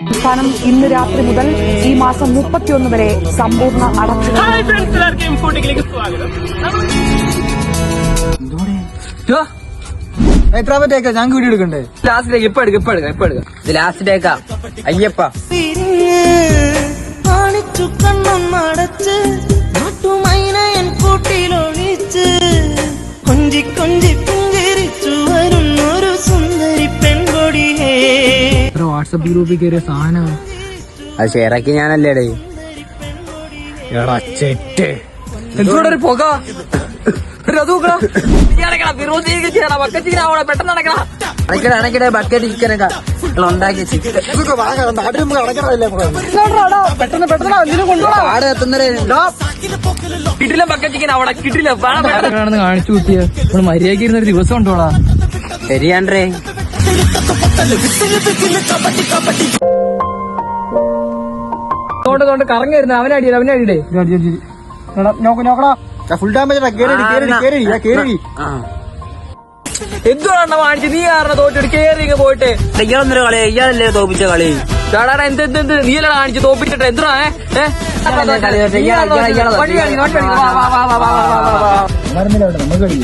സംസ്ഥാനം ഇന്ന് രാത്രി മുതൽ ഈ മാസം 31 വരെ സമ്പൂർണ്ണ അടച്ചു. എത്രാമത്തേക്കാ ഞാൻ വീഡിയോ എടുക്കണ്ടേ? ലാസ്റ്റ് ഇപ്പൊ എടുക്ക ഇത് ലാസ്റ്റ് ഡേക്കാ. അയ്യപ്പ കാണിച്ചു കണ്ണടച്ച് നാട്ടുമൈനയൻ കൂട്ടിലൊളിച്ച് കൊഞ്ചി കൊഞ്ചി പുഞ്ചിരിച്ചു വരുന്നൊരു സുന്ദരി പെൺകൊടിയേ. വാട്സപ്പ് ഗ്രൂപ്പിൽ കയറിയ സാധനം അത് ഷെയറാക്കി ഞാനല്ലേടേ. എന്തുകൂടെ ഒരു പുക പെട്ടെന്ന് ബക്കറ്റ് ചിക്കനൊക്കെ ഉണ്ടാക്കി കിട്ടില്ല ബക്കറ്റ് ചിക്കൻ അവിടെ കിട്ടില്ല. കാണിച്ചു കൂട്ടിയ മര്യാദക്ക് ഇരുന്നൊരു ദിവസം ഉണ്ടോളാ. ശരിയാണ്ടേ കൊണ്ട് കറങ്ങായിരുന്നു. അവനടിയിടേ നോക്കടാ ഫുൾ ഡാമേജ്. എന്തുകൊണ്ടാണ് കാണിച്ചു? നീ കാരണം തോറ്റിട്ട് കേറി പോയിട്ട് ഇയാളൊന്നൊരു കളി. ഇയാളല്ലേ തോപ്പിച്ച കളി. എന്ത് നീയല്ല കാണിച്ചു തോപ്പിച്ചിട്ട് എന്തിനാ? കളി